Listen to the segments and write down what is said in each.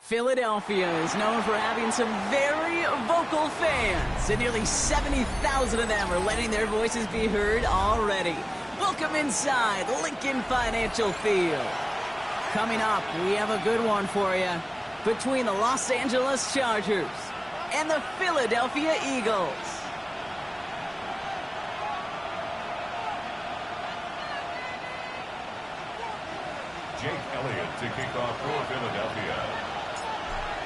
Philadelphia is known for having some very vocal fans, and nearly 70,000 of them are letting their voices be heard already. Welcome inside Lincoln Financial Field. Coming up, we have a good one for you between the Los Angeles Chargers and the Philadelphia Eagles. Jake Elliott to kick off for Philadelphia.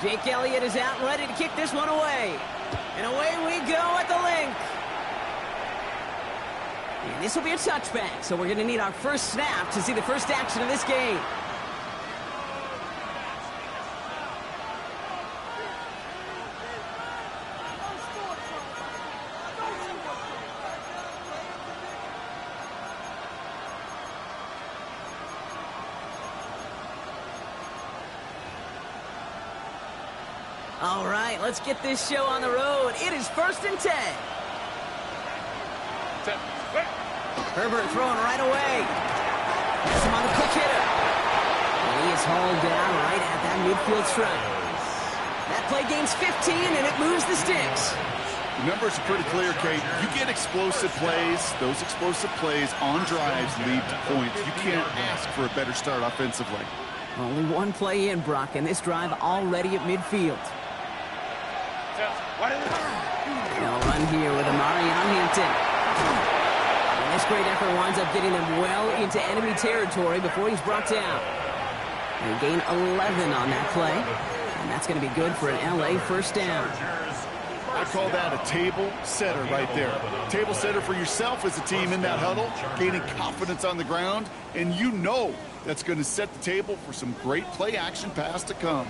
Jake Elliott is out and ready to kick this one away. And away we go at the link. And this will be a touchback, so we're going to need our first snap to see the first action of this game. All right, let's get this show on the road. It is 1st and 10. Herbert throwing right away. Has him on the quick hitter. And he is hauled down right at that midfield stripe. That play gains 15, and it moves the sticks. The numbers are pretty clear, Kate. You get explosive plays. Those explosive plays on drives lead to points. You can't ask for a better start offensively. Only one play in, Brock, and this drive already at midfield. No run here with Amari Hampton. And this great effort winds up getting them well into enemy territory before he's brought down. They gain 11 on that play, and that's going to be good for an LA first down. I call that a table setter right there. Table setter for yourself as a team in that huddle, gaining confidence on the ground, and you know that's going to set the table for some great play action pass to come.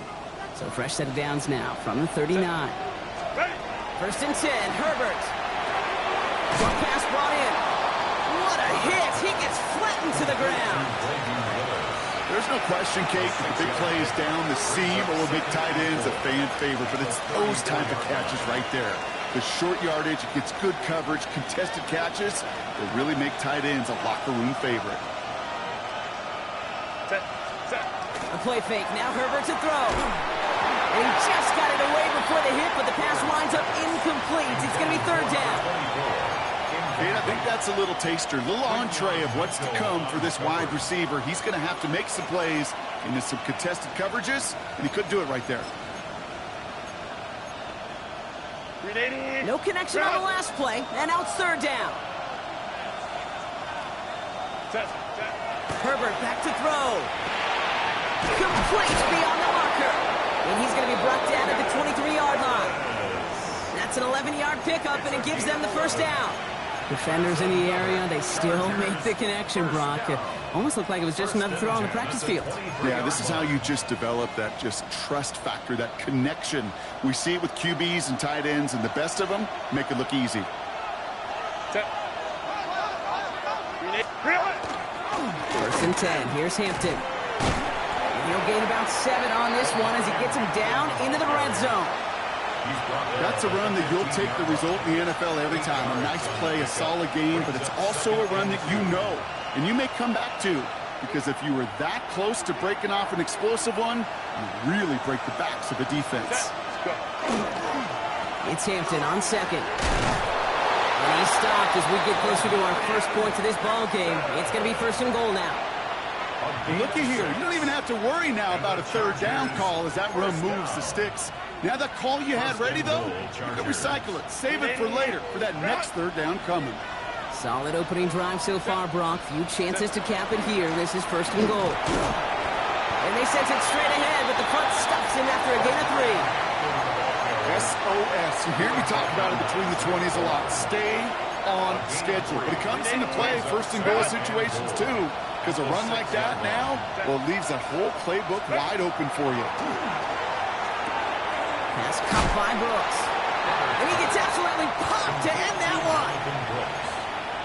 So fresh set of downs now from the 39. 1st and 10, Herbert. Short pass brought in. What a hit! He gets flattened to the ground. There's no question, Kate, the big plays down the seam or big tight ends a fan favorite, but it's those type of catches right there. The short yardage, it gets good coverage, contested catches that really make tight ends a locker room favorite. A play fake, now Herbert to throw. And he just got it away before the hit, but the pass winds up incomplete. It's going to be 3rd down. And I think that's a little taster, a little entree of what's to come for this wide receiver. He's going to have to make some plays into some contested coverages, and he couldn't do it right there. No connection on the last play, and now it's 3rd down. Herbert back to throw. Complete beyond the marker. And he's going to be brought down at the 23-yard line. That's an 11-yard pickup, and it gives them the first down. Defenders in the area, they still make the connection, Brock. It almost looked like it was just another throw on the practice field. Yeah, this is how you just develop that just trust factor, that connection. We see it with QBs and tight ends, and the best of them make it look easy. 1st and 10. Here's Hampton. He'll gain about 7 on this one as he gets him down into the red zone. That's a run that you'll take the result in the NFL every time. A nice play, a solid game, but it's also a run that you know and you may come back to, because if you were that close to breaking off an explosive one, you really break the backs of a defense. It's Hampton on 2nd. And he's stopped as we get closer to our first point of this ball game. It's going to be 1st and goal now. Looky here. You don't even have to worry now about a 3rd down call as that run moves the sticks. Now that call you had ready, though, you can recycle it. Save it for later for that next 3rd down coming. Solid opening drive so far, Brock. Few chances to cap it here. This is 1st and goal. And they sent it straight ahead, but the front stops him after a gain of 3. SOS. You hear me talk about it between the 20s a lot. Stay on schedule. But it comes into play 1st and goal situations, too. Because a run like that now, well, leaves that whole playbook wide open for you. Pass caught by Brooks. And he gets absolutely popped to end that one.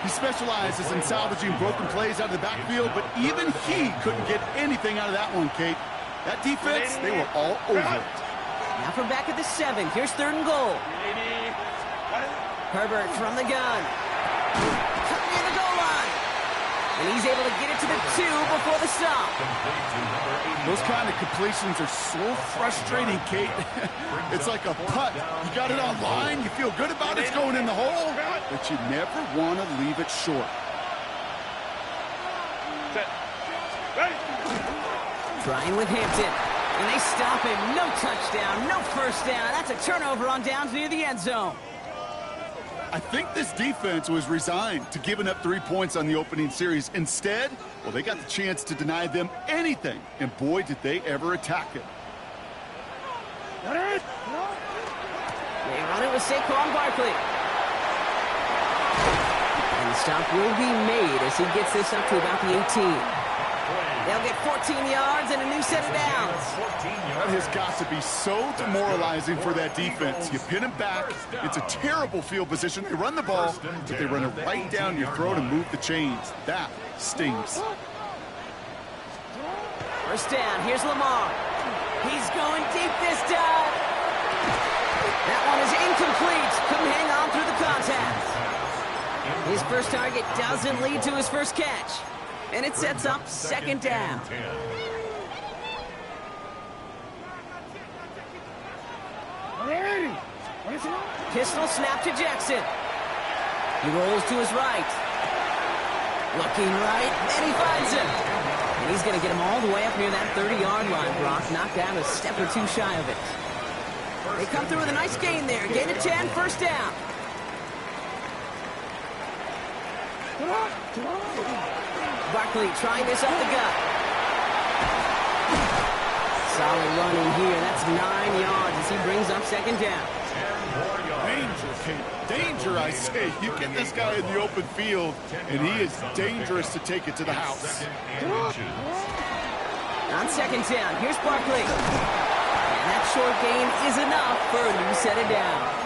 He specializes in salvaging broken plays out of the backfield, but even he couldn't get anything out of that one, Kate. That defense, they were all over it. Now from back at the 7, here's 3rd and goal. Herbert from the gun. Cutting in the goal line. And he's able to get it to the 2 before the stop. Those kind of completions are so frustrating, Kate. It's like a putt. You got it on line, you feel good about it, it's going in the hole, but you never want to leave it short. Trying with Hampton. And they stop him. No touchdown, no first down. That's a turnover on downs near the end zone. I think this defense was resigned to giving up 3 points on the opening series. Instead, well, they got the chance to deny them anything, and boy, did they ever attack it. They run it with Saquon Barkley. And the stop will be made as he gets this up to about the 18. They'll get 14 yards and a new set of downs. That has got to be so demoralizing for that defense. You pin them back. It's a terrible field position. They run the ball, but they run it right down your throat and move the chains. That stings. First down. Here's Lamar. He's going deep this time. That one is incomplete. Couldn't hang on through the contact. His first target doesn't lead to his first catch. And it sets up second down. Pistol snap to Jackson. He rolls to his right. Looking right, and he finds him. And he's going to get him all the way up near that 30-yard line, Brock. Knocked down a step or two shy of it. They come through with a nice gain there. Gain of 10, first down. Barkley trying this up the gut. Solid running here. That's 9 yards as he brings up second down. Danger, Kate. Danger, I say. You get this guy in the open field, and he is dangerous to take it to the house. On second down, here's Barkley. And that short gain is enough for a new set of downs.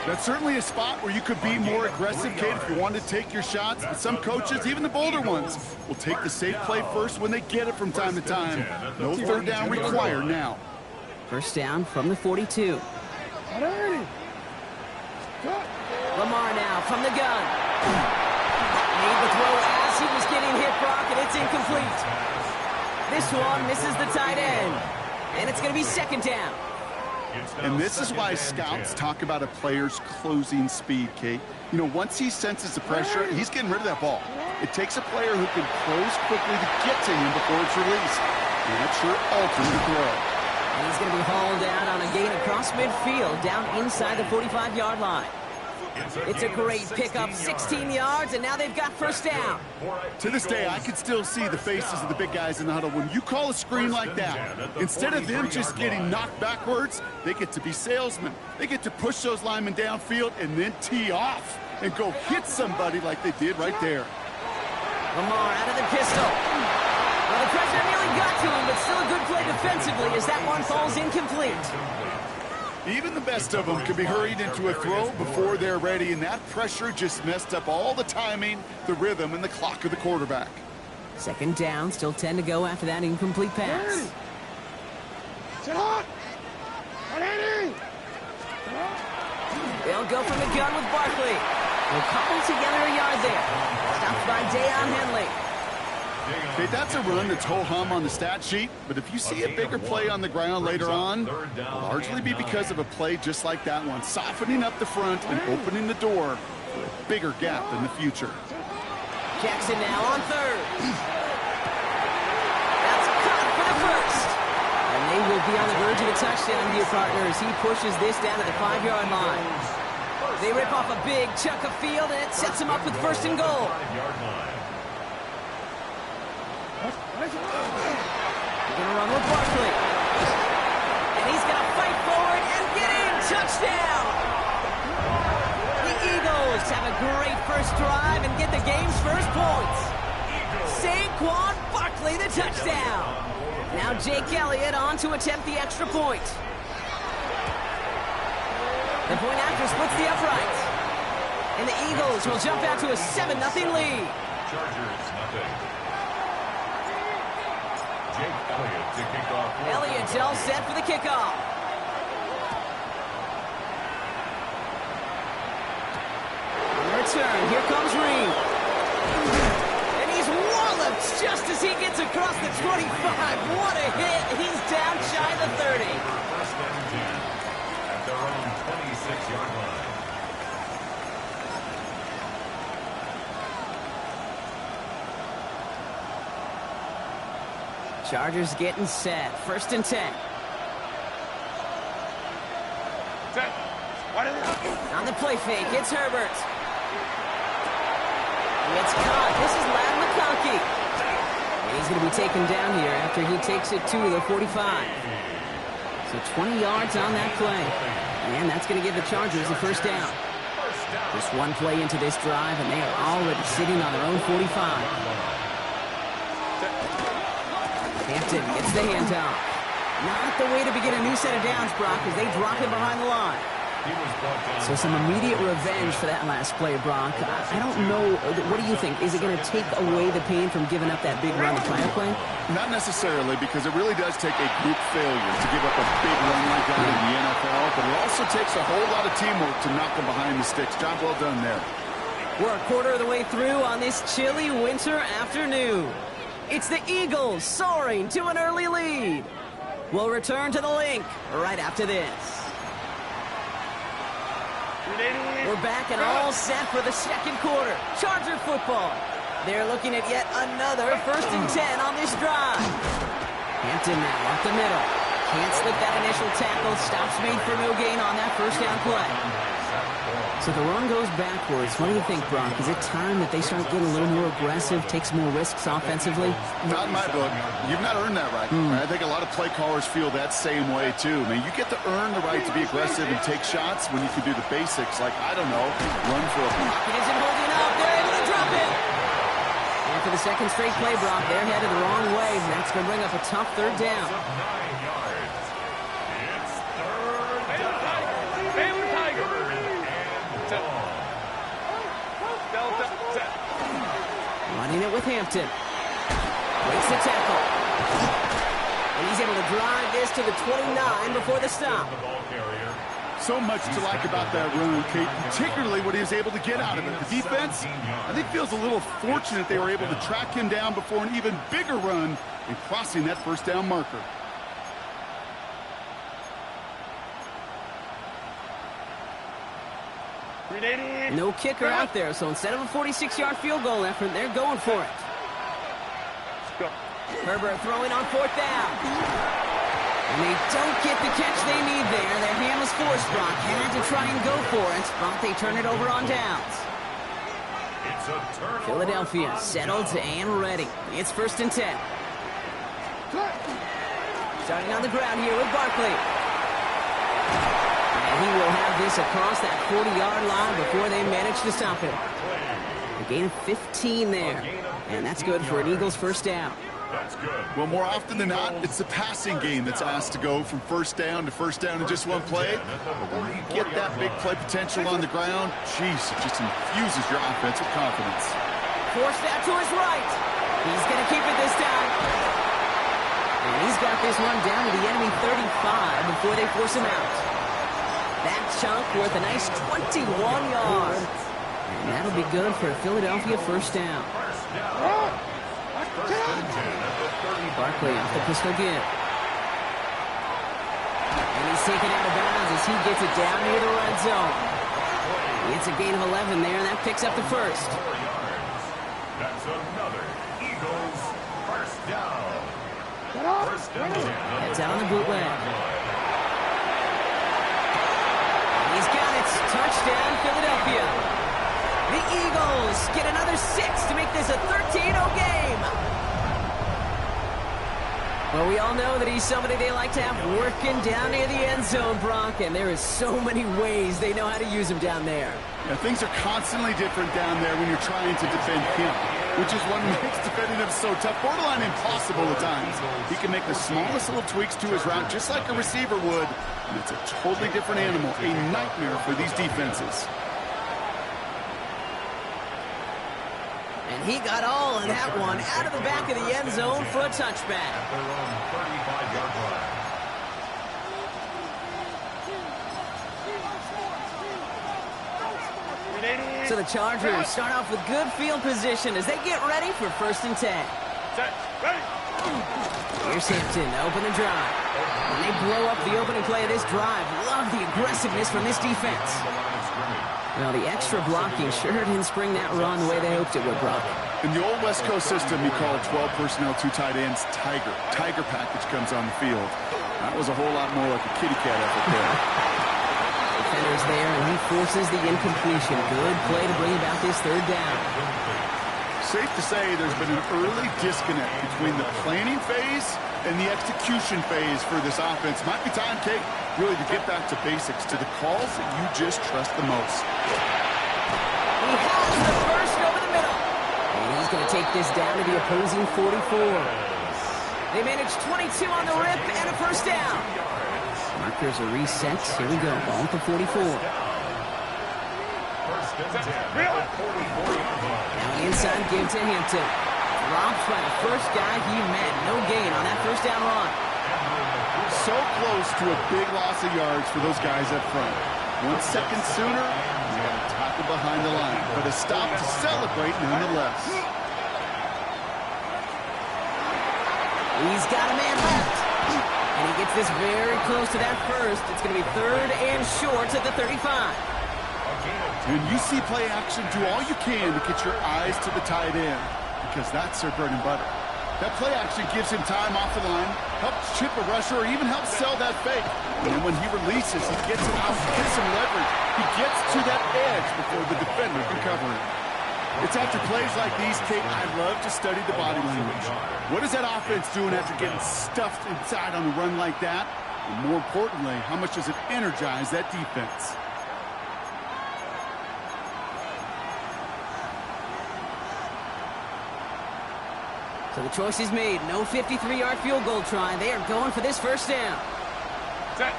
That's certainly a spot where you could be more aggressive, Kate, if you want to take your shots. But some coaches, even the bolder ones, will take the safe play first when they get it from time to time. No third down required now. First down from the 42. Lamar now from the gun. Made the throw as he was getting hit, Brock, and it's incomplete. This one misses the tight end. And it's going to be second down. And this is why scouts talk about a player's closing speed, Kate. You know, once he senses the pressure, he's getting rid of that ball. It takes a player who can close quickly to get to him before it's released. And that sure alters the throw. And he's going to be hauled out on a gain across midfield, down inside the 45-yard line. It's a great pickup, 16 yards, and now they've got first down. To this day, I can still see the faces of the big guys in the huddle. When you call a screen like that, instead of them just getting knocked backwards, they get to be salesmen. They get to push those linemen downfield and then tee off and go hit somebody like they did right there. Lamar out of the pistol. Well, the pressure nearly got to him, but still a good play defensively as that one falls incomplete. Even the best of them can be hurried into a throw before they're ready, and that pressure just messed up all the timing, the rhythm, and the clock of the quarterback. Second down, still 10 to go after that incomplete pass. They'll go from the gun with Barkley. They'll cobble together a yard there. Stopped by Deion Henley. Okay, that's a run that's ho-hum on the stat sheet, but if you see a bigger play on the ground later on, it'll largely be because of a play just like that one, softening up the front and opening the door for a bigger gap in the future. Jackson now on third. That's caught for the first. And they will be on the verge of a touchdown, dear partners. He pushes this down to the 5-yard line. They rip off a big chunk of field, and it sets them up with first and goal. They're going to run with Barkley. And he's going to fight forward and get in. Touchdown! The Eagles have a great first drive and get the game's first points. Saquon Barkley, the touchdown. Now Jake Elliott on to attempt the extra point. The point after splits the uprights. And the Eagles will jump out to a 7-0 lead. Chargers, nothing. Elliott to kick off. Elliott's all set for the kickoff. On return, here comes Reed. just as he gets across the 25. What a hit. He's down shy of the 30. First and 10 at their own 26-yard line. Chargers getting set. First and 10. On the play fake, it's Herbert. It's caught. This is Ladd McConkey. And he's going to be taken down here after he takes it to the 45. So 20 yards on that play. And that's going to give the Chargers a first down. Just one play into this drive, and they are already sitting on their own 45. Hampton gets the handoff. Not the way to begin a new set of downs, Brock, as they drop him behind the line. So some immediate revenge for that last play, Brock. I don't know. What do you think? Is it going to take away the pain from giving up that big run the prior play? Not necessarily, because it really does take a group failure to give up a big run like that in the NFL, but it also takes a whole lot of teamwork to knock them behind the sticks. Job well done there. We're a quarter of the way through on this chilly winter afternoon. It's the Eagles soaring to an early lead. We'll return to the link right after this. We're back and all set for the second quarter. Charger football. They're looking at yet another first and 10 on this drive. Hampton now up the middle. Can't slip that initial tackle. Stops made for no gain on that first down play. So the run goes backwards. What do you think, Brock? Is it time that they start getting a little more aggressive, take some more risks offensively? Not in my book. You've not earned that right. I think a lot of play callers feel that same way, too. I mean, you get to earn the right to be aggressive and take shots when you can do the basics, like, I don't know, run for a block. It isn't holding up. They're able to drop it. And for the second straight play, Brock, they're headed the wrong way. That's going to bring up a tough third down. Running it with Hampton. Breaks the tackle. And he's able to drive this to the 29 before the stop. So much to like about that run, Kate, particularly what he was able to get out of it. The defense, I think, feels a little fortunate they were able to track him down before an even bigger run and crossing that first down marker. No kicker out there, so instead of a 46-yard field goal effort, they're going for it. Herbert throwing on fourth down. And they don't get the catch they need there. Their hand was forced, Brock. Had to try and go for it, but they turn it over on downs. Philadelphia settled and ready. It's first and 10. Starting on the ground here with Barkley. And he will have this across that 40-yard line before they manage to stop him. A gain of 15 there. And that's good for an Eagles first down. Well, more often than not, it's the passing game that's asked to go from first down in just one play. But when you get that big play potential on the ground, geez, it just infuses your offense with confidence. Forced that to his right. He's going to keep it this time. And he's got this one down to the enemy 35 before they force him out. That chunk worth a nice 21 yards. And that'll be good for a Philadelphia first down. Barkley off the pistol give. And he's taken out of bounds as he gets it down near the red zone. It's a gain of 11 there, and that picks up the first. That's another Eagles first down. It's out on the bootleg. He's got it. Touchdown, Philadelphia. The Eagles get another 6 to make this a 13-0 game. Well, we all know that he's somebody they like to have working down near the end zone, Brock, and there is so many ways they know how to use him down there. Yeah, things are constantly different down there when you're trying to defend him, which is what makes defending him so tough, borderline impossible at times. He can make the smallest little tweaks to his route just like a receiver would, and it's a totally different animal, a nightmare for these defenses. And he got all of that one out of the back of the end zone for a touchback. Their own 35-yard line. So the Chargers start off with good field position as they get ready for first and 10. Here's Hampton to open the drive. And they blow up the opening play of this drive. Love the aggressiveness from this defense. Well, the extra blocking sure didn't spring that run the way they hoped it would, Brock. In the old West Coast system, you call 12 personnel, 2 tight ends, Tiger. Tiger package comes on the field. That was a whole lot more like a kitty cat effort there. Defender's there, and he forces the incompletion. Good play to bring about this third down. Safe to say there's been an early disconnect between the planning phase and the execution phase for this offense. Might be time, Kate, really to get back to basics, to the calls that you just trust the most. He has the first over the middle. And he's going to take this down to the opposing 44. They managed 22 on the rip and a first down. Markers are reset. Here we go. Ball at the 44. Now inside give to Hampton. Dropped by the first guy he met. No gain on that first down run. So close to a big loss of yards for those guys up front. 1 second sooner, he got a tackle behind the line, but a stop to celebrate nonetheless. He's got a man left. And he gets this very close to that first. It's going to be third and short at the 35. When you see play action, do all you can to get your eyes to the tight end, because that's their bread and butter. That play action gives him time off the line, helps chip a rusher, or even helps sell that fake. And then when he releases, he gets him out, he gets some leverage. He gets to that edge before the defender can cover him. It's after plays like these, Kate, I love to study the body language. What is that offense doing after getting stuffed inside on a run like that? And more importantly, how much does it energize that defense? So the choice is made. No 53-yard field goal try. They are going for this first down. Trying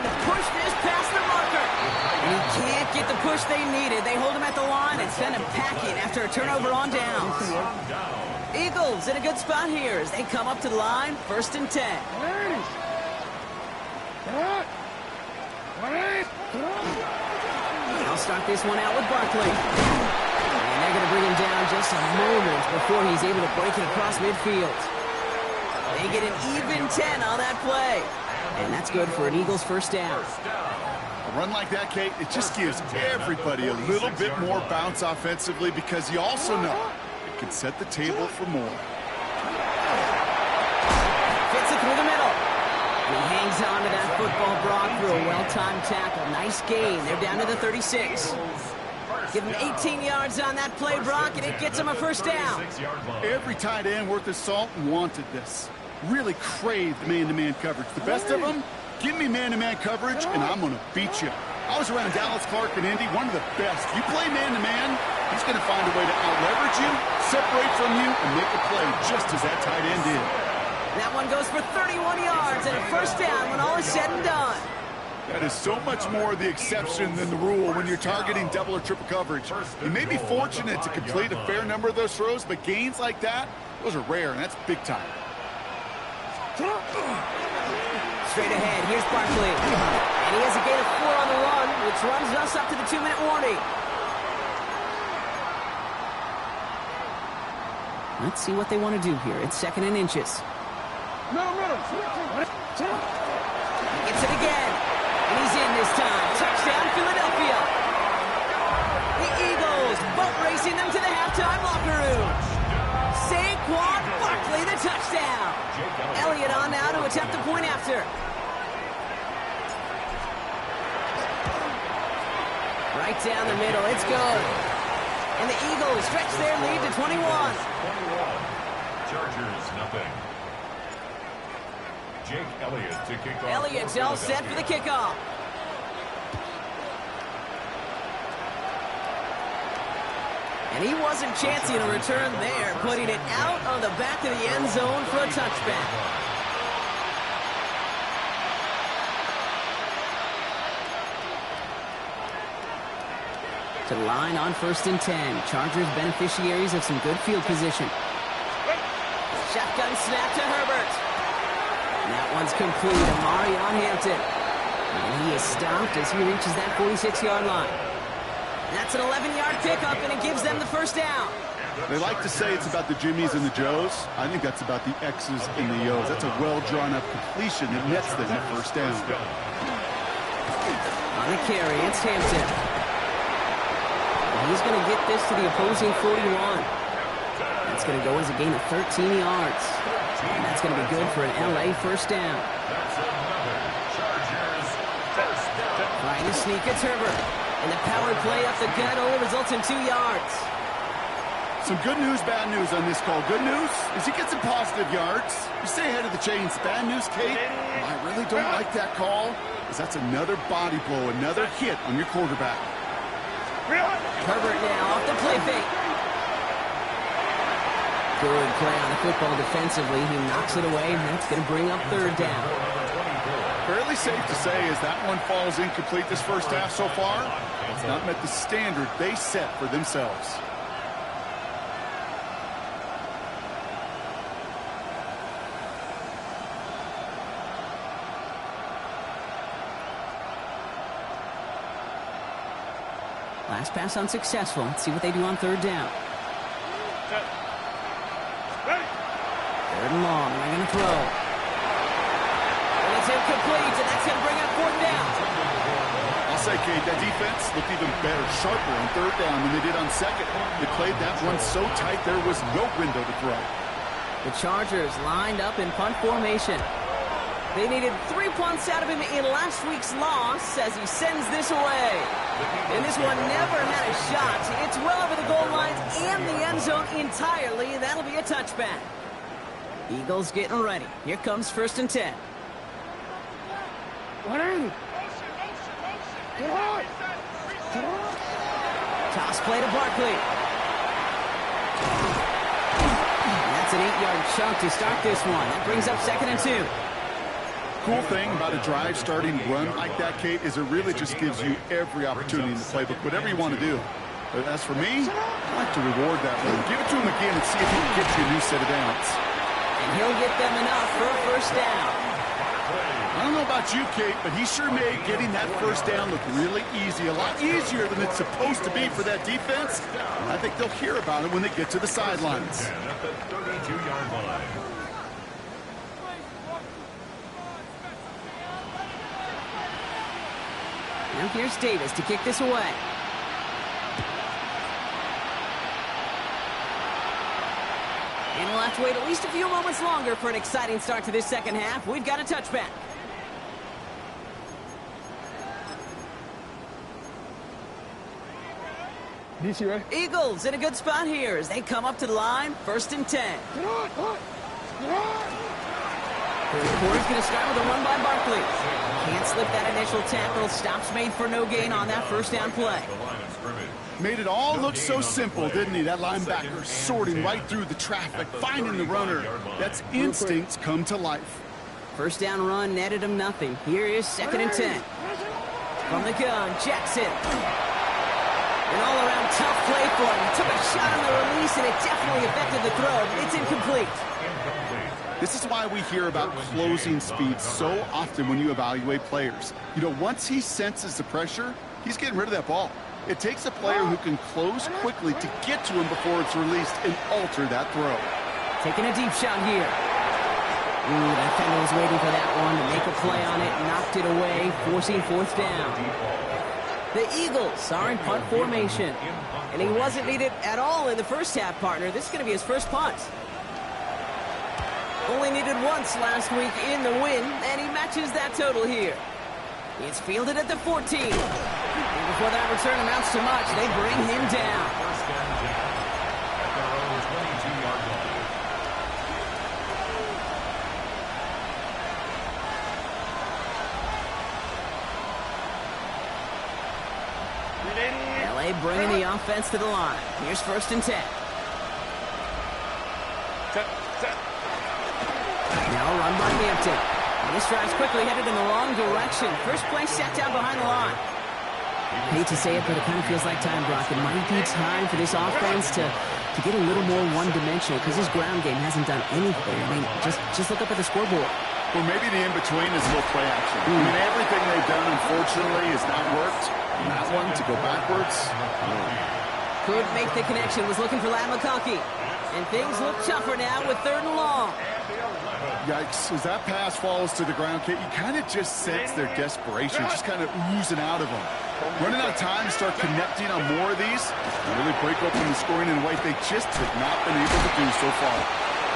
to push this past the marker. And he can't get the push they needed. They hold him at the line and send him packing after a turnover on downs. Eagles in a good spot here as they come up to the line. First and 10. I'll start this one out with Barkley. And they're going to bring him down just a moment before he's able to break it across midfield. They get an even 10 on that play. And that's good for an Eagles first down. A run like that, Kate, it just gives everybody a little bit more bounce offensively, because you also know it can set the table for more. Fits it through the middle. And he hangs on to that football, Brock, for a well-timed tackle. Nice gain. They're down to the 36. Give him 18 yards on that play, Brock, and it gets him a first down. Every tight end worth his salt wanted this. Really craved man-to-man coverage. The best of them, give me man-to-man coverage, and I'm going to beat you. I was around Dallas Clark and Indy, one of the best. You play man-to-man, he's going to find a way to out-leverage you, separate from you, and make a play just as that tight end did. That one goes for 31 yards and a first down when all is said and done. That is so much more the exception than the rule when you're targeting double or triple coverage. You may be fortunate to complete a fair number of those throws, but gains like that, those are rare, and that's big time. Straight ahead, here's Barkley. And he has a gain of 4 on the run, which runs us up to the 2-minute warning. Let's see what they want to do here. It's 2nd and inches. He gets it again. And he's in this time. Touchdown, Philadelphia. The Eagles boat racing them to the halftime locker room. Saquon Barkley, the touchdown. Elliott on now to attempt the point after. Right down the middle. It's good. And the Eagles stretch their lead to 21. Chargers, nothing. Jake Elliott to kick off. Elliott's all set for the kickoff. And he wasn't chancing a return there, putting it out on the back of the end zone for a touchback. To the line on 1st and 10. Chargers beneficiaries of some good field position. Shotgun snap to Herbert. And that one's complete. Amari on Hampton. And he is stopped as he reaches that 46-yard line. That's an 11-yard pickup, and it gives them the first down. They like to say it's about the Jimmies and the Joes. I think that's about the X's and the O's. That's a well-drawn-up completion that nets them the first down. On the carry, it's Hampton. He's going to get this to the opposing 41. That's going to go as a gain of 13 yards. And that's going to be good for an LA first down. Trying to sneak, it's Herbert. And the power play up the gut only results in 2 yards. Some good news, bad news on this call. Good news is he gets some positive yards. You stay ahead of the chains. Bad news, Kate, I really don't like that call, because that's another body blow, another hit on your quarterback. Herbert now off the play fake. Good play on the football defensively. He knocks it away, and that's going to bring up third down. Fairly safe to say as that one falls incomplete this first half so far, it's not met the standard they set for themselves. Last pass unsuccessful. Let's see what they do on third down. Third and long. They're going to throw. And it's incomplete, and that's going to bring up fourth down. I'll say, Kate, that defense looked even better, sharper on third down than they did on second. They played that one so tight there was no window to throw. The Chargers lined up in punt formation. They needed 3 punts out of him in last week's loss as he sends this away. And this one never had a shot. It's well over the goal line and the end zone entirely. That'll be a touchback. Eagles getting ready. Here comes 1st and 10. Toss play to Barkley. That's an 8-yard chunk to start this one. That brings up 2nd and 2. Cool thing about a drive starting run like that, Kate, is it really just gives you every opportunity in the playbook, whatever you want to do. But as for me, I like to reward that one. Give it to him again and see if he can get you a new set of downs. And he'll get them enough for a first down. I don't know about you, Kate, but he sure made getting that first down look really easy, a lot easier than it's supposed to be for that defense. I think they'll hear about it when they get to the sidelines. At the 32-yard line. Now here's Davis to kick this away. And we'll have to wait at least a few moments longer for an exciting start to this second half. We've got a touchback. Eagles in a good spot here as they come up to the line. 1st and 10. Third quarter's going to start with a run by Barkley. Can't slip that initial tackle. Stops made for no gain on that first down play. Made it all look so simple, didn't he? That linebacker sorting right through the traffic, finding the runner. That's instincts come to life. First down run netted him nothing. Here is 2nd and 10. From the gun, Jackson. An all-around tough play for him. He took a shot on the release, and it definitely affected the throw. It's incomplete. This is why we hear about closing speed so often when you evaluate players. You know, once he senses the pressure, he's getting rid of that ball. It takes a player who can close quickly to get to him before it's released and alter that throw. Taking a deep shot here. Ooh, that defender was waiting for that one to make a play on it. Knocked it away, forcing fourth down. The Eagles are in punt formation. And he wasn't needed at all in the first half, partner. This is going to be his first punt. Only needed once last week in the win, and he matches that total here. It's fielded at the 14. And before that return amounts to much, they bring him down. First down, at their own 22-yard line. LA bringing the offense to the line. Here's 1st and 10. Now a run by Hampton. And this drive's quickly headed in the wrong direction. First play set down behind the line. I hate to say it, but it kind of feels like time, Brock. It might be time for this offense to get a little more one-dimensional because his ground game hasn't done anything. I mean, just look up at the scoreboard. Or maybe the in-between is a little play action. I mean, everything they've done, unfortunately, has not worked. And that one to go backwards. Couldn't make the connection, was looking for Ladd McConkey. And things look tougher now with 3rd and long. Yikes, as that pass falls to the ground, Kate, you kind of just sense their desperation, just kind of oozing out of them. Running out of time to start connecting on more of these, and really break open the scoring in a way they just have not been able to do so far.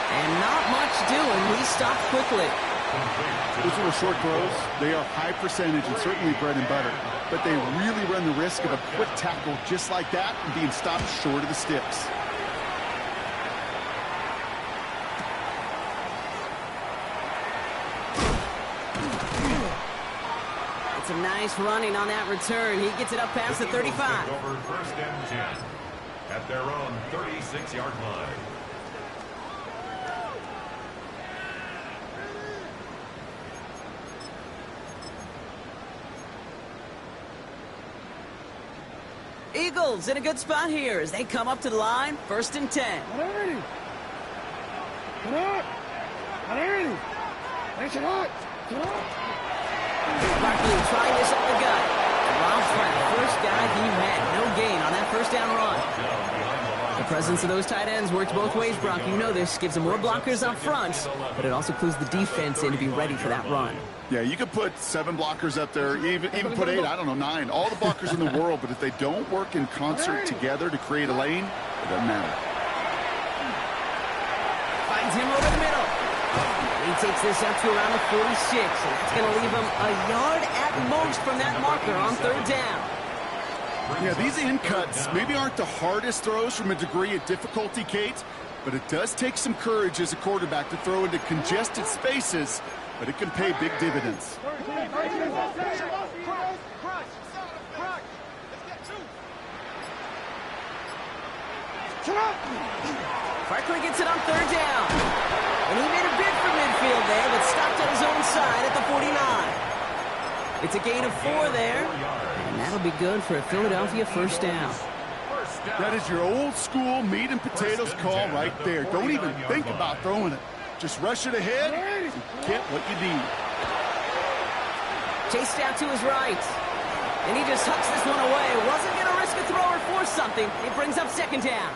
And not much doing, he stopped quickly. Those little short throws, they are high percentage and certainly bread and butter, but they really run the risk of a quick tackle just like that and being stopped short of the sticks. It's a nice running on that return. He gets it up past the 35. Over 1st and 10 at their own 36-yard line. Eagles in a good spot here as they come up to the line, 1st and 10. Barkley trying this up the gut. Rob Flat, first guy he met. No gain on that 1st down run. The presence of those tight ends works both ways, Brock. You know this. Gives them more blockers up front, but it also clues the defense in to be ready for that run. Yeah, you could put 7 blockers up there, even put 8, I don't know, 9. All the blockers in the world, but if they don't work in concert together to create a lane, it doesn't matter. Finds him over the middle. He takes this up to around the 46, and that's going to leave him a yard at most from that marker on 3rd down. Yeah, these in cuts maybe aren't the hardest throws from a degree of difficulty, Kate, but it does take some courage as a quarterback to throw into congested spaces, but it can pay big dividends. Barkley gets it on 3rd down. And he made a bid for midfield there, but stopped on his own side at the 49. It's a gain of 4 there, and that'll be good for a Philadelphia 1st down. That is your old school meat and potatoes call right there. Don't even think about throwing it. Just rush it ahead and get what you need. Chased out to his right. And he just hucks this one away. Wasn't going to risk a throw or force something. It brings up 2nd down.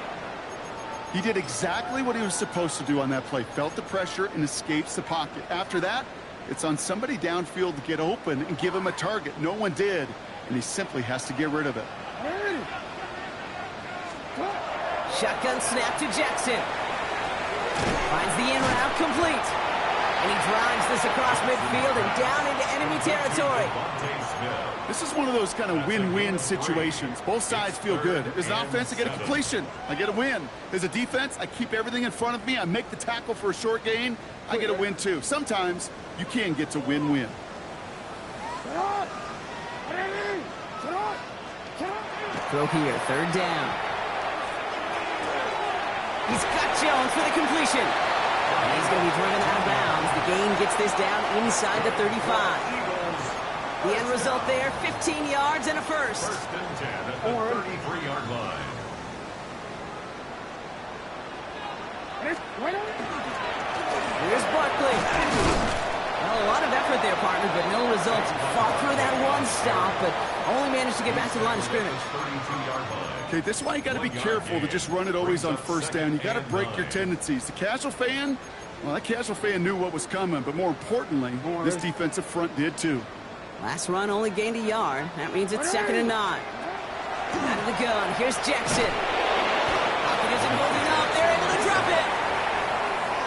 He did exactly what he was supposed to do on that play. Felt the pressure and escapes the pocket. After that, it's on somebody downfield to get open and give him a target. No one did, and he simply has to get rid of it. Shotgun snap to Jackson. Finds the in route complete. And he drives this across midfield and down into enemy territory. This is one of those kind of win-win situations. Both sides feel good. As an offense, I get a completion. I get a win. As a defense, I keep everything in front of me. I make the tackle for a short gain. I get a win, too. Sometimes you can get to win-win. Throw here, 3rd down. He's got Jones for the completion. And he's going to be driven out of bounds. The gain gets this down inside the 35. The end result there, 15 yards and a 1st. 1st and 10 at the 33-yard line. Here's Barkley. Well, a lot of effort there, partner, but no results. Fought through that one stop, but only managed to get back to the line of scrimmage. 32-yard line. Okay, this is why you got to be careful to just run it always on 1st down. You got to break your tendencies. The casual fan, well, that casual fan knew what was coming, but more importantly, this defensive front did too. Last run only gained a yard. That means it's 2nd and 9. Out of the gun. Here's Jackson. Pocket isn't holding up. They're able to drop it.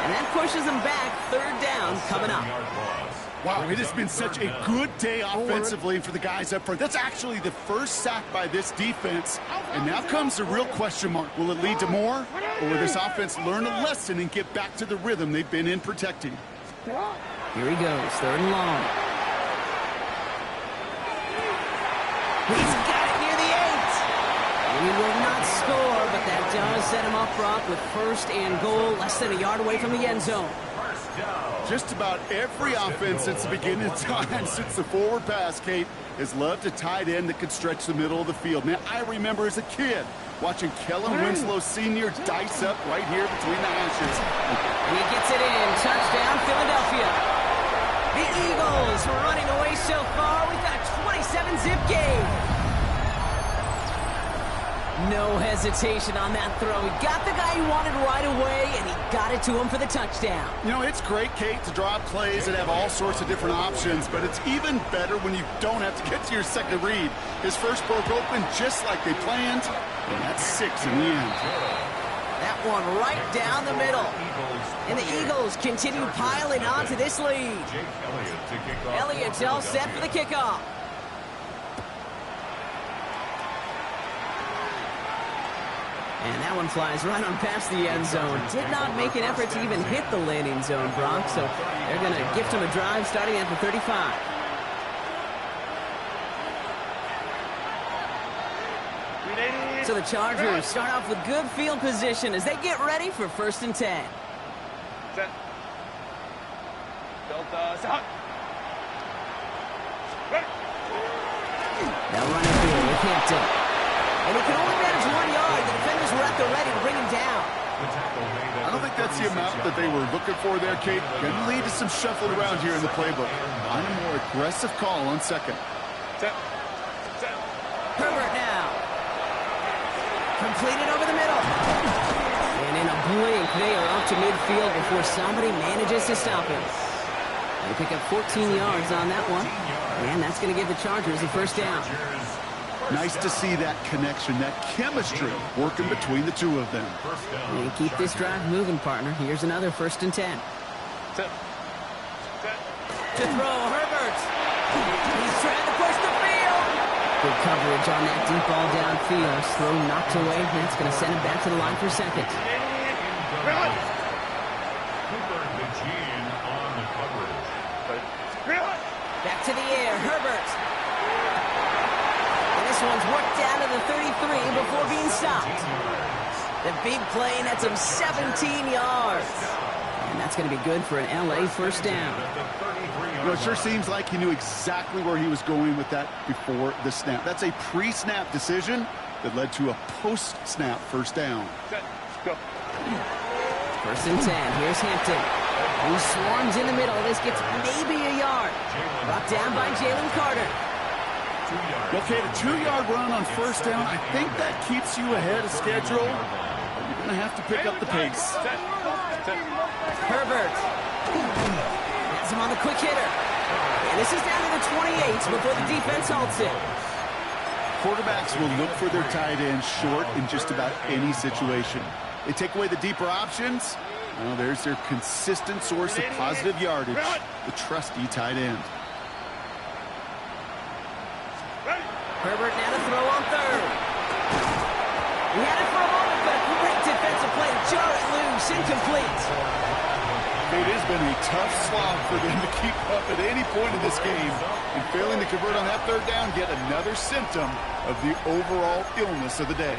And that pushes them back. 3rd down coming up. Wow, it has been such a good day offensively for the guys up front. That's actually the 1st sack by this defense. And now comes the real question mark. Will it lead to more? Or will this offense learn a lesson and get back to the rhythm they've been in protecting? Here he goes. 3rd and long. He's got it near the 8. He will not score, but that does set him up, Brock, with 1st and goal, less than a yard away from the end zone. Just about every offense since the beginning of time, since the forward pass, Kate, has loved a tight end that could stretch the middle of the field. Man, I remember as a kid watching Kellen Winslow Sr. dice up right here between the hashes. And he gets it in. Touchdown, Philadelphia. The Eagles were running away so far. We've got a 27-zip game. No hesitation on that throw. He got the guy he wanted right away, and he got it to him for the touchdown. You know, it's great, Kate, to draw up plays that have all sorts of different options, but it's even better when you don't have to get to your second read. His first broke open just like they planned, and that's 6 in the end. That one right down the middle. And the Eagles continue piling on to this lead. Elliott's all set for the kickoff. And that one flies right on past the end zone. Did not make an effort to even hit the landing zone, Brock. So they're going to gift him a drive starting at the 35. So the Chargers start off with good field position as they get ready for 1st and 10. Set. Delta, set. Now running field with Hampton. And he can only manage 1 yard. The defenders were at the ready to bring him down. I don't think that's the amount that they were looking for there, Kate. Going to lead to some shuffling around here in the playbook. On a more aggressive call on 2nd. Set. Set. Herbert now. Completed over the middle. And in a blink, they are up to midfield before somebody manages to stop him. They pick up 14 yards on that one. And that's going to give the Chargers a 1st down. Nice to see that connection, that chemistry working between the two of them. And keep this drive moving, partner. Here's another 1st and 10. Set. Set. To throw, Herbert. He's trying to push the field. Good coverage on that deep ball downfield. Throw knocked away. That's going to send him back to the line for 2nd. Back to the air, Herbert. And this one's worked down to the 33 before being stopped. The big play nets him 17 yards. And that's going to be good for an LA 1st down. You know, it sure seems like he knew exactly where he was going with that before the snap. That's a pre-snap decision that led to a post-snap 1st down. Set. Go. 1st and 10. Here's Hampton. He swarms in the middle. This gets maybe a yard. Brought down by Jalen Carter. Okay, the 2-yard run on 1st down, I think that keeps you ahead of schedule. You're going to have to pick up the pace. Set. Set. Herbert. Has him on the quick hitter. And this is down to the 28 before the defense halts it. Quarterbacks will look for their tight end short in just about any situation. They take away the deeper options. Well, there's their consistent source of positive yardage, the trusty tight end. Herbert now to throw on 3rd. He had it for a moment, but a great defensive play to jar it loose, incomplete. It has been a tough slog for them to keep up at any point in this game. And failing to convert on that 3rd down, yet another symptom of the overall illness of the day.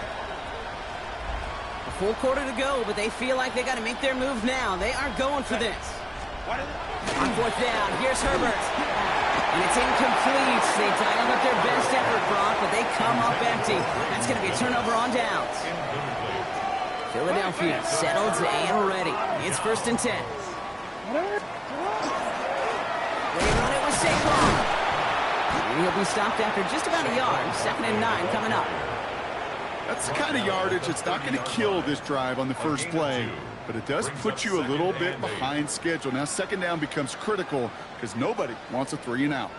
A full quarter to go, but they feel like they got to make their move now. They are going for this. On 4th down, here's Herbert. And it's incomplete. They dialed up their best effort, Brock, but they come up empty. That's going to be a turnover on downs. Philadelphia settled and ready. It's 1st and 10. They run it with Saquon. And he'll be stopped after just about a yard. 2nd and 9 coming up. That's the kind of yardage that's not going to kill this drive on the first play, but it does put you a little bit behind schedule. Now 2nd down becomes critical because nobody wants a 3 and out.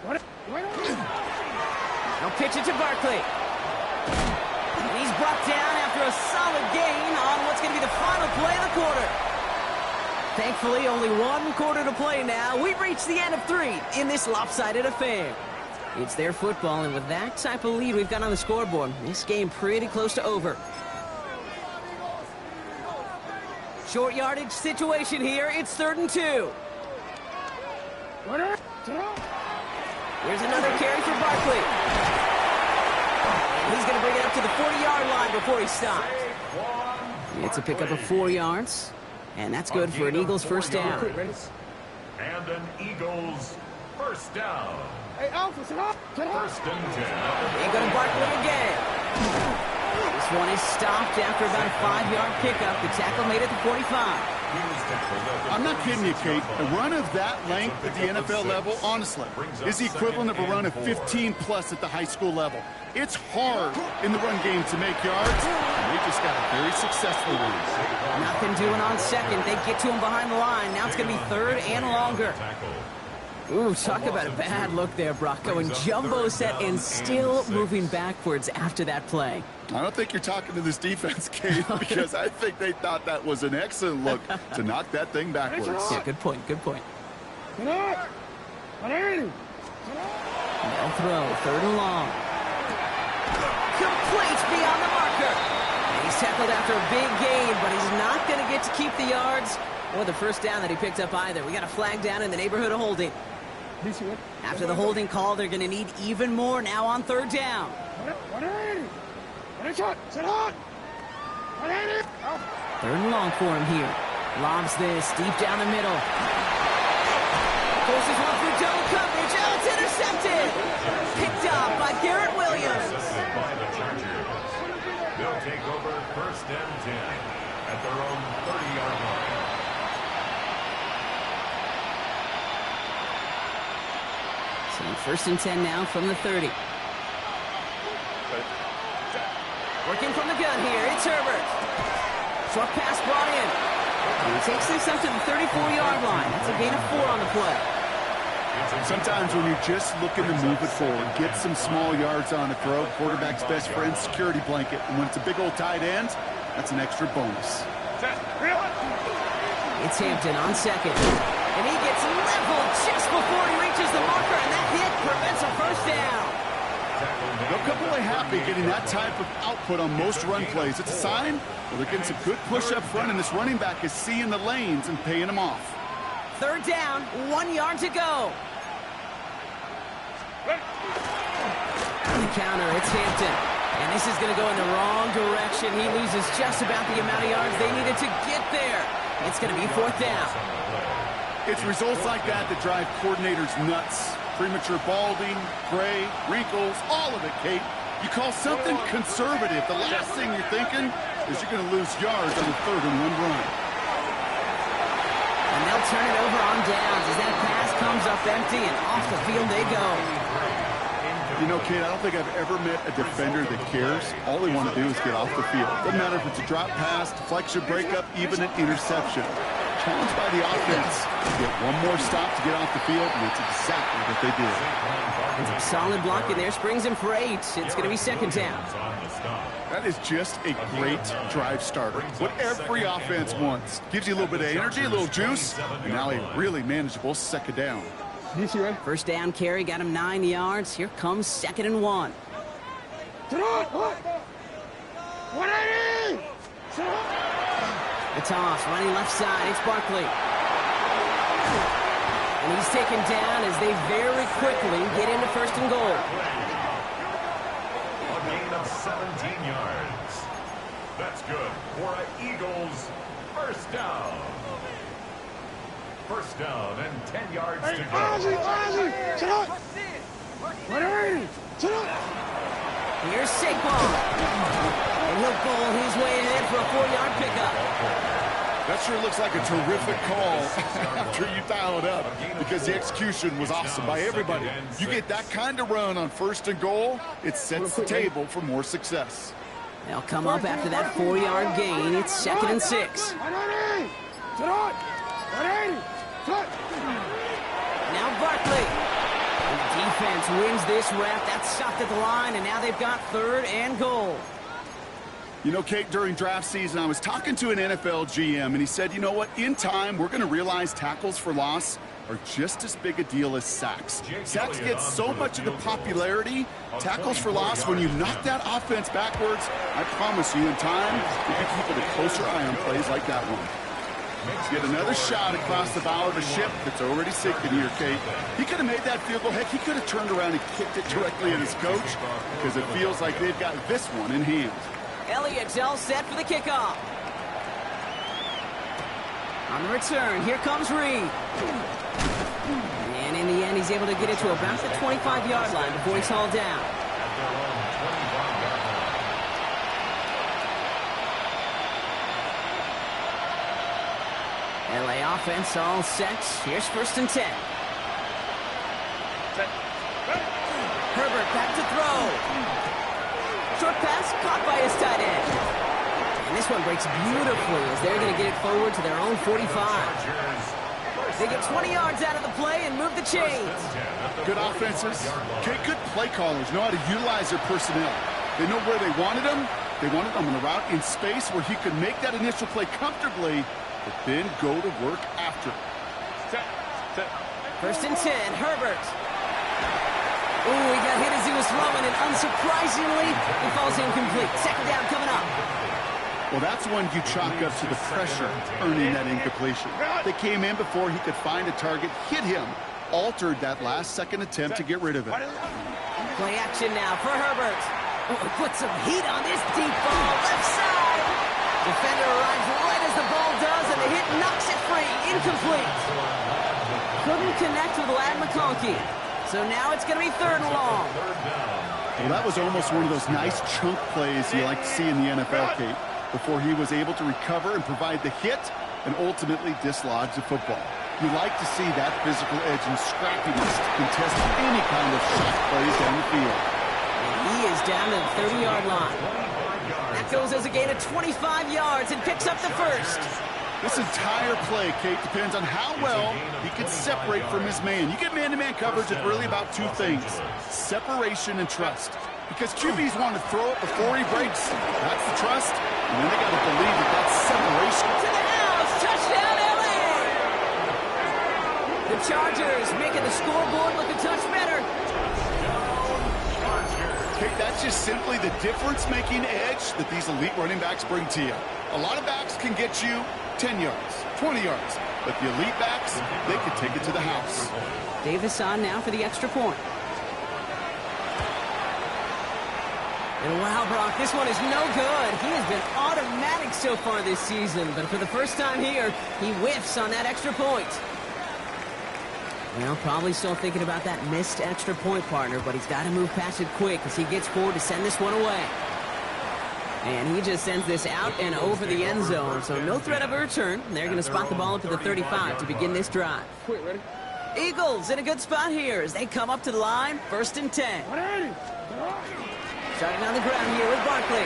Now pitch it to Barkley. And he's brought down after a solid gain on what's going to be the final play of the quarter. Thankfully, only 1 quarter to play now. We've reached the end of 3 in this lopsided affair. It's their football, and with that type of lead we've got on the scoreboard, this game pretty close to over. Short yardage situation here. It's 3rd and 2. Here's another carry for Barkley. He's going to bring it up to the 40-yard line before he stopped. It's a pickup of 4 yards, and that's good for an Eagles 1st down. And an Eagles 1st down. Hey, Alpha, sit up. 1st and 10. They go to Barkley again. This one is stopped after about a 5-yard pickup. The tackle made it to 45. I'm not kidding you, Kate. A run of that length at the NFL level, honestly, is the equivalent of a run of 15-plus at the high school level. It's hard in the run game to make yards, and they just got a very successful one. Nothing doing on second. They get to him behind the line. Now it's going to be third and longer. Ooh, talk about a bad look there, Brock. Going jumbo set and still moving backwards after that play. I don't think you're talking to this defense, Kate, because I think they thought that was an excellent look to knock that thing backwards. Yeah, good point, good point. They'll throw, third and long. Complete beyond the marker. He's tackled after a big gain, but he's not going to get to keep the yards or the first down that he picked up either. We got a flag down in the neighborhood of holding. After the holding call, they're going to need even more now on third down. Third and long for him here. Lobs this deep down the middle. Forces one through double coverage. Oh, it's intercepted. Picked up by Garrett Williams. They'll take over first and 10 at their own 30-yard line. So first and 10 now from the 30. Working from the gun here, it's Herbert. Short pass brought in. And he takes this up to the 34-yard line. That's a gain of 4 on the play. Sometimes when you're just looking to move it forward, get some small yards on a throw, quarterback's best friend, security blanket. And when it's a big old tight end, that's an extra bonus. It's Hampton on second. And he gets leveled just before he reaches the marker, and that hit prevents a first down. They'll come away happy getting that type of output on most run plays. It's a sign well, they're getting some good push up front, and this running back is seeing the lanes and paying them off. Third down, 1 yard to go. On the counter, it's Hampton. And this is going to go in the wrong direction. He loses just about the amount of yards they needed to get there. It's going to be fourth down. It's results like that that drive coordinators nuts. Premature balding, gray, wrinkles, all of it, Kate. You call something conservative. The last thing you're thinking is you're going to lose yards on the third and 1 run. And they'll turn it over on downs as that pass comes up empty, and off the field they go. You know, Kate, I don't think I've ever met a defender that cares. All they want to do is get off the field. Doesn't matter if it's a drop pass, deflection, breakup, even an interception. Challenged by the offense to get one more stop to get off the field, and it's exactly what they did. It's a solid block in there, springs him for 8. It's going to be second down. That is just a great drive starter. What every offense wants. Gives you a little bit of energy, a little juice, and now a really manageable second down. First down carry got him 9 yards. Here comes second and 1. The toss, running left side, it's Barkley. And he's taken down as they very quickly get into first and goal. A gain of 17 yards. That's good for an Eagles first down. First down and 10 yards to go. Here's Saquon. And he'll goal his way ahead for a 4-yard pickup. That sure looks like a terrific call after you dial it up, because the execution was awesome by everybody. You get that kind of run on first and goal, it sets the table for more success. They'll come up after that 4-yard gain. It's second and 6. Now Barkley. And the defense wins this rep. That's stopped at the line, and now they've got third and goal. You know, Kate, during draft season, I was talking to an NFL GM, and he said, you know what, in time, we're going to realize tackles for loss are just as big a deal as sacks. Sacks get so much of the popularity. Tackles for loss, when you knock that offense backwards, I promise you, in time, you can keep a closer eye on plays like that one. Get another shot across the bow of a ship that's already sinking here, Kate. He could have made that field goal. Heck, he could have turned around and kicked it directly at his coach, because it feels like they've got this one in hand. Elliott's all set for the kickoff. On the return, here comes Reed. And in the end, he's able to get it to about the 25-yard line before he's hauled down. LA offense all set. Here's 1st and 10. Set. Ready. Herbert back to throw. Short pass caught by his tight end. And this one breaks beautifully as they're going to get it forward to their own 45. They get 20 yards out of the play and move the chains. Good offenses. Okay, good play callers know how to utilize their personnel. They know where they wanted them. They wanted them on the route in space where he could make that initial play comfortably, but then go to work after. Set. Set. 1st and 10, Herbert. Ooh, he got hit as he was throwing, and unsurprisingly, it falls incomplete. 2nd down coming up. Well, that's one you chalk up to the pressure earning that incompletion. They came in before he could find a target, hit him, altered that last-second attempt to get rid of it. Play action now for Herbert. Oh, put some heat on this deep ball, left side. Defender arrives right as the ball does, and the hit knocks it free. Incomplete. Couldn't connect with Ladd McConkey. So now it's going to be 3rd and long. Well, that was almost one of those nice chunk plays you like to see in the NFL, Kate, before he was able to recover and provide the hit and ultimately dislodge the football. You like to see that physical edge and scrappiness to contest any kind of shot plays down the field. And he is down to the 30-yard line. That goes as a gain of 25 yards and picks up the 1st. This entire play, Kate, depends on how well he can separate from his man. You get man-to-man coverage, it's really about 2 things, separation and trust. Because QBs want to throw it before he breaks. That's the trust. And then they got to believe that that's separation. To the house, touchdown LA! The Chargers making the scoreboard look a touch better. Kate, that's just simply the difference-making edge that these elite running backs bring to you. A lot of backs can get you 10 yards, 20 yards. But the elite backs, they can take it to the house. Davis on now for the extra point. And wow, Brock, this one is no good. He has been automatic so far this season, but for the first time here, he whiffs on that extra point. Well, probably still thinking about that missed extra point, partner, but he's got to move past it quick as he gets forward to send this one away. And he just sends this out and over the end zone, so no threat of a return. They're going to spot the ball up to the 35 to begin this drive. Quick, ready? Eagles in a good spot here as they come up to the line, 1st and 10. Starting on the ground here with Barkley.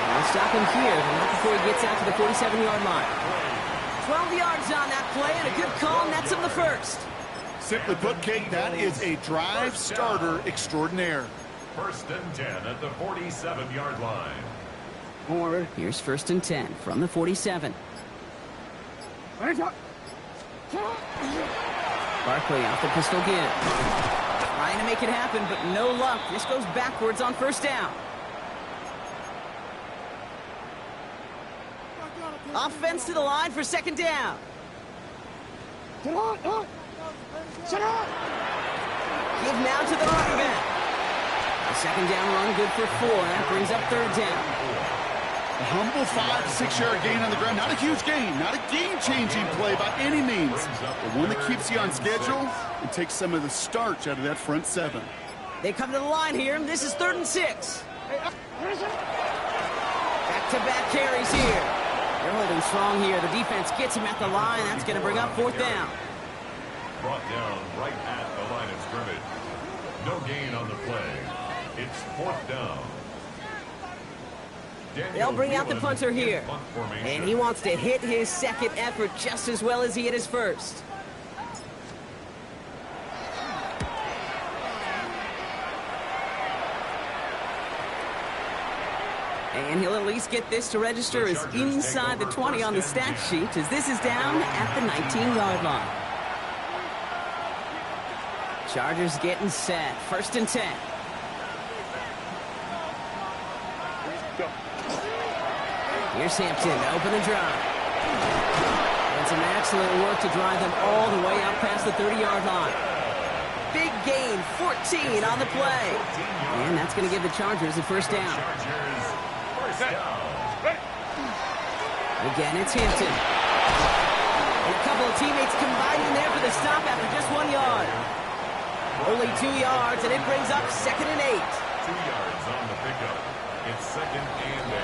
They'll stop him here, but not before he gets out to the 47-yard line. 12 yards on that play, and a good call nets him the 1st. Simply put, Kate, that is a drive starter extraordinaire. 1st and 10 at the 47-yard line. Here's 1st and 10 from the 47. Barkley off the pistol again. Trying to make it happen, but no luck. This goes backwards on 1st down. Offense to the line for 2nd down. Give now to the running back. A 2nd down run good for 4. That brings up 3rd down. A humble 5 to 6 yard gain on the ground. Not a huge gain, not a game-changing play by any means, but one that keeps you on schedule and takes some of the starch out of that front 7. They come to the line here, and this is 3rd and 6. Back-to-back carries here. They're holding strong here. The defense gets him at the line. That's going to bring up 4th down. Brought down right at the line of scrimmage. No gain on the play. It's 4th down. They'll bring out the punter here. And he wants to hit his 2nd effort just as well as he hit his 1st. And he'll at least get this to register as inside the 20 on the stat sheet, as this is down at the 19-yard line. Chargers getting set. 1st and 10. Go. Here's Hampton to open the drive. And some excellent work to drive them all the way out past the 30-yard line. Big gain, 14 on the play. And that's going to give the Chargers a 1st down. Again, it's Hampton. And a couple of teammates combining there for the stop after just 1 yard. Only 2 yards, and it brings up 2nd and 8. 2 yards on the pickup. It's 2nd and 8.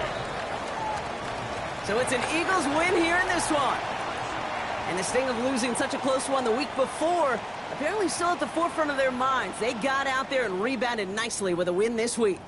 So it's an Eagles win here in this one. And the sting of losing such a close one the week before, apparently still at the forefront of their minds. They got out there and rebounded nicely with a win this week.